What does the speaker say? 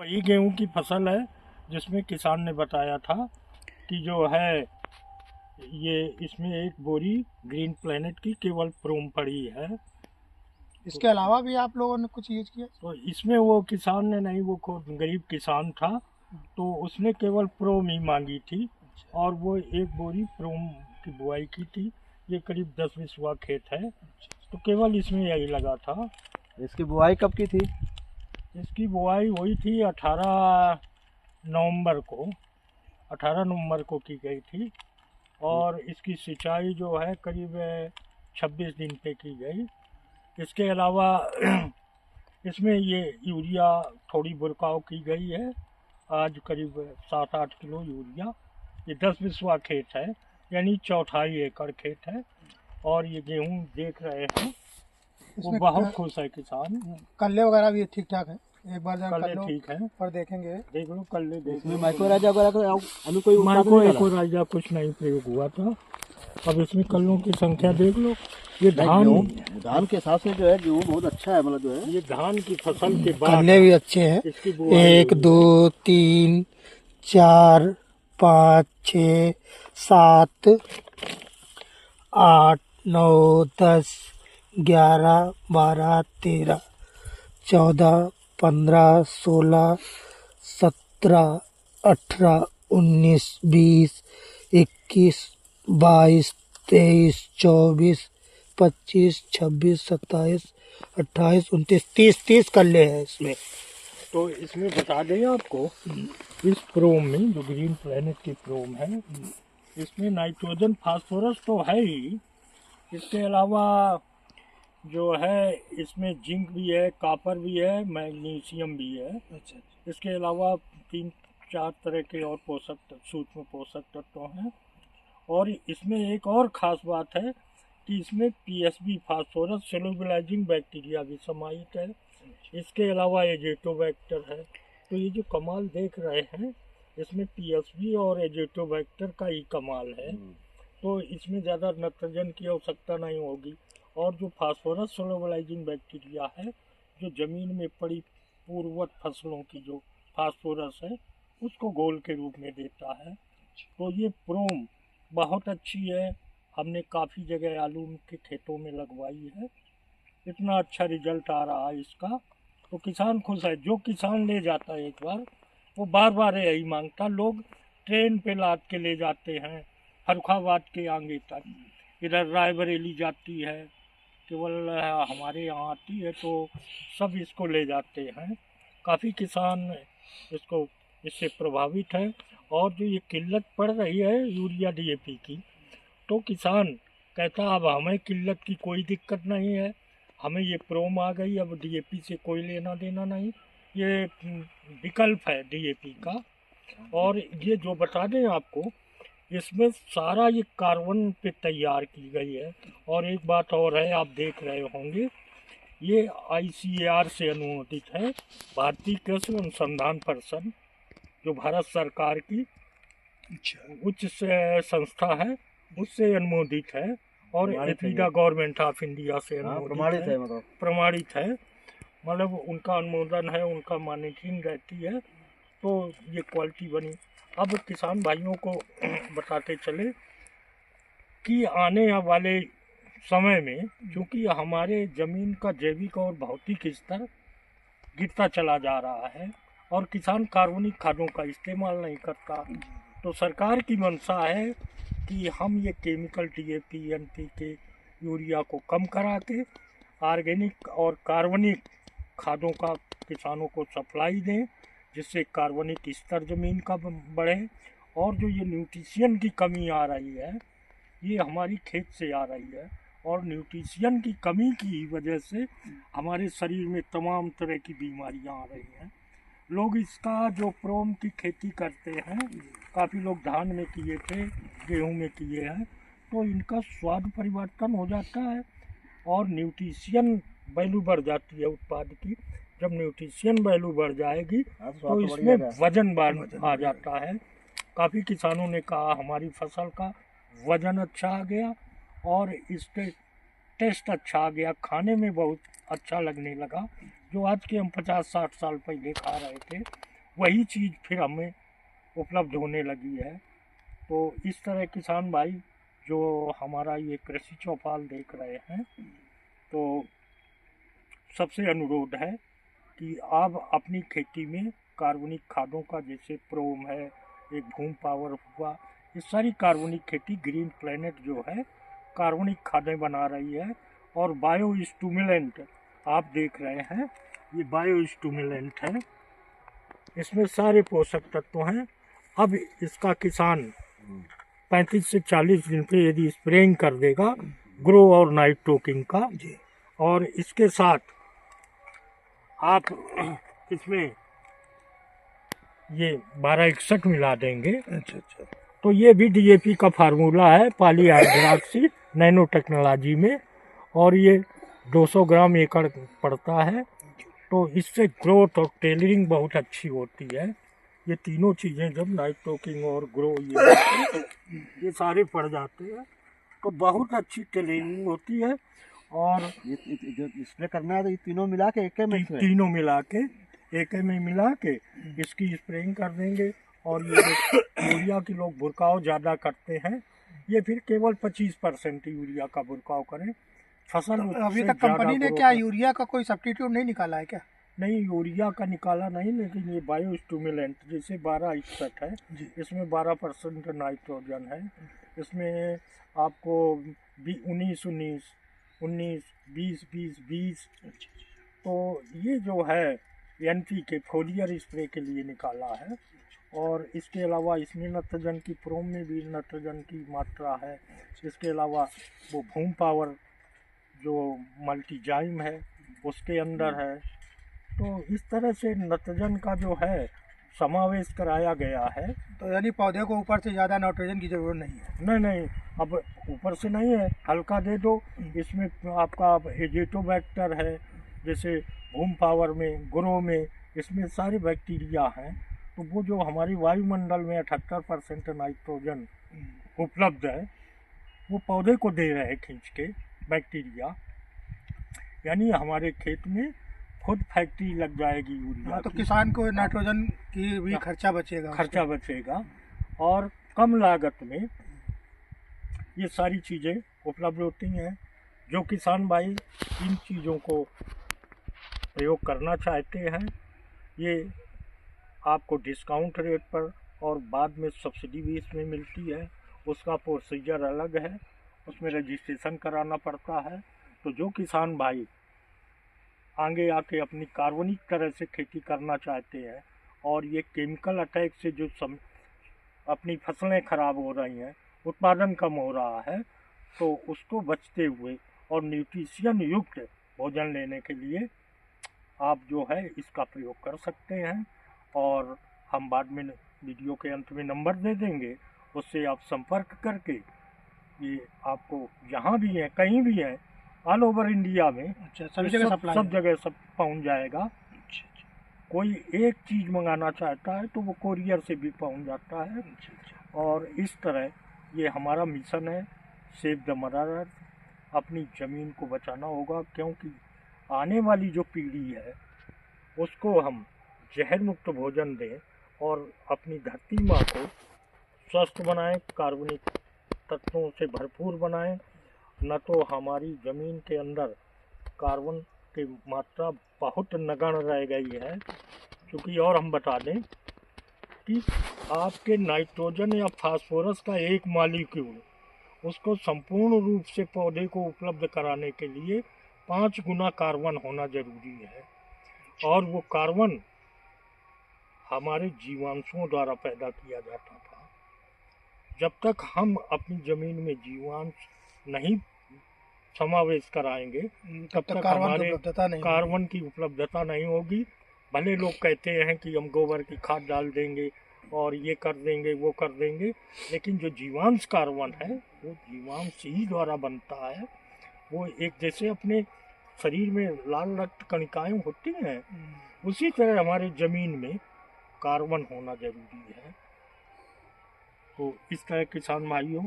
वही गेहूं की फसल है जिसमें किसान ने बताया था कि जो है ये इसमें एक बोरी ग्रीन प्लेनेट की केवल प्रोम पड़ी है। इसके अलावा भी आप लोगों ने कुछ यूज किया? तो इसमें वो किसान ने नहीं, वो गरीब किसान था तो उसने केवल प्रोम ही मांगी थी और वो एक बोरी प्रोम की बुआई की थी। ये करीब 10 बिस्वा खेत है तो केवल इसमें यही लगा था। इसकी बुआई कब की थी? इसकी बुआई हुई थी 18 नवंबर को 18 नवंबर को की गई थी और इसकी सिंचाई जो है करीब 26 दिन पे की गई। इसके अलावा इसमें ये यूरिया थोड़ी बुरकाव की गई है। आज करीब 7-8 किलो यूरिया। ये 10 बिस्वा खेत है यानी 1/4 एकड़ खेत है और ये गेहूं देख रहे हैं वो इसमें बहुत खुश है किसान। कल्ले वगैरह भी ठीक ठाक है? एक बार जब कल्ले कल्लों ठीक है, पर देखेंगे। देख लो कल्ले देख इसमें लो। माइक्रोराइजा वगैरह का अभी कोई उत्पादन माइक्रो नहीं करा? एकोराइजा कुछ नहीं प्रयोग हुआ था। अब इसमें कल्लों की संख्या देख लो। ये नहीं, धान धान के हिसाब से जो है गेहूँ बहुत अच्छा है, मतलब जो है ये धान की फसल के बाद कल्ले भी अच्छे हैं। इसकी बुआई 1 2 3 4 5 6 7 8 9 10 11 12 13 14 15 16 17 18 19 20 21 22 23 24 25 26 27 28 29 30 कल्ले हैं इसमें। तो इसमें बता दें आपको, इस प्रोम में जो ग्रीन प्लेनेट की प्रोम है इसमें नाइट्रोजन फास्फोरस तो है ही, इसके अलावा जो है इसमें जिंक भी है, कॉपर भी है, मैग्नीशियम भी है। अच्छा, इसके अलावा 3-4 तरह के और सूक्ष्म पोषक तत्व हैं। और इसमें एक और ख़ास बात है कि इसमें पीएसबी फास्फोरस सेलुलोलाइजिंग बैक्टीरिया भी समाहित है। इसके अलावा एजेटोबैक्टर है। तो ये जो कमाल देख रहे हैं इसमें पीएसबी और एजेटोबैक्टर का ही कमाल है। तो इसमें ज़्यादा नाइट्रोजन की आवश्यकता नहीं होगी। और जो फास्फोरस सोलोबलाइजिंग बैक्टीरिया है जो ज़मीन में पड़ी पूर्ववत फसलों की जो फास्फोरस है उसको घोल के रूप में देता है। तो ये प्रोम बहुत अच्छी है। हमने काफ़ी जगह आलू के खेतों में लगवाई है। इतना अच्छा रिजल्ट आ रहा है इसका तो किसान खुश है। जो किसान ले जाता है एक बार वो बार बार यही मांगता। लोग ट्रेन पे लाद के ले जाते हैं फर्रुखाबाद के आगे तक, इधर रायबरेली जाती है, केवल हमारे यहाँ आती है तो सब इसको ले जाते हैं। काफ़ी किसान इससे प्रभावित है। और जो ये किल्लत पड़ रही है यूरिया डीएपी की, तो किसान कहता अब हमें किल्लत की कोई दिक्कत नहीं है, हमें ये प्रोम आ गई, अब डीएपी से कोई लेना देना नहीं। ये विकल्प है डीएपी का। और ये जो बता दें आपको, इसमें सारा ये कार्बन पे तैयार की गई है। और एक बात और है, आप देख रहे होंगे ये आईसीएआर से अनुमोदित है, भारतीय कृषि अनुसंधान परिषद जो भारत सरकार की उच्च संस्था है उससे अनुमोदित है। और एपीडा गवर्नमेंट ऑफ इंडिया से प्रमाणित है, मतलब प्रमाणित है। मतलब उनका अनुमोदन है, उनका मॉनिटरिंग रहती है तो ये क्वालिटी बनी। अब किसान भाइयों को बताते चले कि आने वाले समय में क्योंकि हमारे ज़मीन का जैविक और भौतिक स्तर गिरता चला जा रहा है और किसान कार्बनिक खादों का इस्तेमाल नहीं करता, तो सरकार की मंशा है कि हम ये केमिकल डीएपी एनपीके यूरिया को कम करा के ऑर्गेनिक और कार्बनिक खादों का किसानों को सप्लाई दें, जिससे कार्बनिक स्तर ज़मीन का बढ़े। और जो ये न्यूट्रिशन की कमी आ रही है ये हमारी खेत से आ रही है और न्यूट्रिशन की कमी की वजह से हमारे शरीर में तमाम तरह की बीमारियां आ रही हैं। लोग इसका जो प्रोम की खेती करते हैं, काफ़ी लोग धान में किए थे, गेहूं में किए हैं, तो इनका स्वाद परिवर्तन हो जाता है और न्यूट्रिशन वैल्यू बढ़ जाती है उत्पाद की। जब न्यूट्रिशन वैल्यू बढ़ जाएगी तो इसमें वजन बढ़ आ जाता है। काफ़ी किसानों ने कहा हमारी फसल का वजन अच्छा आ गया और इसके टेस्ट अच्छा आ गया, खाने में बहुत अच्छा लगने लगा। जो आज के हम 50-60 साल पहले खा रहे थे वही चीज़ फिर हमें उपलब्ध होने लगी है। तो इस तरह किसान भाई जो हमारा ये कृषि चौपाल देख रहे हैं, तो सबसे अनुरोध है कि आप अपनी खेती में कार्बनिक खादों का, जैसे प्रोम है, एक भूम पावर हुआ, ये सारी कार्बनिक खेती ग्रीन प्लेनेट जो है कार्बनिक खादें बना रही है। और बायो स्टूमुलेंट आप देख रहे हैं, ये बायो स्टूमुलेंट है, इसमें सारे पोषक तत्व हैं। अब इसका किसान 35 से 40 दिन पे यदि स्प्रेइंग कर देगा ग्रो और नाइट्रोकिंग का, और इसके साथ आप इसमें ये 1261 मिला देंगे, अच्छा। तो ये भी डीएपी का फार्मूला है पॉलीहाइड्रोक्सी नैनो टेक्नोलॉजी में, और ये 200 ग्राम एकड़ पड़ता है। तो इससे ग्रोथ और टेलरिंग बहुत अच्छी होती है। ये तीनों चीज़ें जब नाइट्रोकिंग और ग्रो ये सारे पड़ जाते हैं तो बहुत अच्छी टेलरिंग होती है। और ये जो स्प्रे करना है तो ये तीनों मिला के एक में तीनों मिला के एक में मिला के इसकी स्प्रेइंग कर देंगे। और ये यूरिया की लोग बुरकाव ज़्यादा करते हैं, ये फिर केवल 25% यूरिया का बुरकाव करें। फसल तो अभी तक कंपनी ने क्या यूरिया का कोई सब्स्टिट्यूट नहीं निकाला है क्या? नहीं, यूरिया का निकाला नहीं, लेकिन ये बायो स्टूमुलेंट जैसे 1261 है, इसमें 12% नाइट्रोजन है, इसमें आपको 19 20 तो ये जो है NPK फोलियर स्प्रे के लिए निकाला है। और इसके अलावा इसमें नत्रजन की, प्रोम में भी नत्रजन की मात्रा है। इसके अलावा वो भूम पावर जो मल्टीजाइम है उसके अंदर है। तो इस तरह से नत्रजन का जो है समावेश कराया गया है। तो यानी पौधे को ऊपर से ज़्यादा नाइट्रोजन की ज़रूरत नहीं है? नहीं, अब ऊपर से नहीं है, हल्का दे दो। इसमें आपका एजेटोबैक्टर है, जैसे भूम पावर में, ग्रो में, इसमें सारे बैक्टीरिया हैं। तो वो जो हमारी वायुमंडल में 78% नाइट्रोजन उपलब्ध है वो पौधे को दे रहे हैं खींच के बैक्टीरिया। यानी हमारे खेत में खुद फैक्ट्री लग जाएगी यूरिया तो किसान को नाइट्रोजन की भी खर्चा बचेगा और कम लागत में ये सारी चीज़ें उपलब्ध होती हैं। जो किसान भाई इन चीज़ों को प्रयोग करना चाहते हैं, ये आपको डिस्काउंट रेट पर और बाद में सब्सिडी भी इसमें मिलती है। उसका प्रोसीजर अलग है, उसमें रजिस्ट्रेशन कराना पड़ता है। तो जो किसान भाई आगे आके अपनी कार्बनिक तरह से खेती करना चाहते हैं और ये केमिकल अटैक से जो अपनी फसलें खराब हो रही हैं, उत्पादन कम हो रहा है, तो उसको बचते हुए और न्यूट्रिशन युक्त भोजन लेने के लिए आप जो है इसका प्रयोग कर सकते हैं। और हम बाद में वीडियो के अंत में नंबर दे देंगे, उससे आप संपर्क करके ये आपको जहाँ भी है, कहीं भी है, ऑल ओवर इंडिया में सब जगह सब पहुँच जाएगा। कोई एक चीज़ मंगाना चाहता है तो वो कोरियर से भी पहुँच जाता है। और इस तरह ये हमारा मिशन है, सेव द मदर अर्थ। अपनी ज़मीन को बचाना होगा, क्योंकि आने वाली जो पीढ़ी है उसको हम जहर मुक्त भोजन दें और अपनी धरती माँ को स्वस्थ बनाएं, कार्बनिक तत्वों से भरपूर बनाएं। न तो हमारी ज़मीन के अंदर कार्बन की मात्रा बहुत नगण्य रह गई है, क्योंकि और हम बता दें कि आपके नाइट्रोजन या फास्फोरस का एक मॉलिक्यूल उसको संपूर्ण रूप से पौधे को उपलब्ध कराने के लिए 5 गुना कार्बन होना जरूरी है। और वो कार्बन हमारे जीवांशों द्वारा पैदा किया जाता था। जब तक हम अपनी ज़मीन में जीवांश नहीं समावेश कराएंगे तब तक हमारे कार्बन की उपलब्धता नहीं होगी। भले लोग कहते हैं कि हम गोबर की खाद डाल देंगे और ये कर देंगे, वो कर देंगे, लेकिन जो जीवांश कार्बन है वो जीवांश ही द्वारा बनता है। वो एक जैसे अपने शरीर में लाल रक्त कणिकाएं होती हैं, उसी तरह हमारे ज़मीन में कार्बन होना जरूरी है। तो इस तरह किसान भाइयों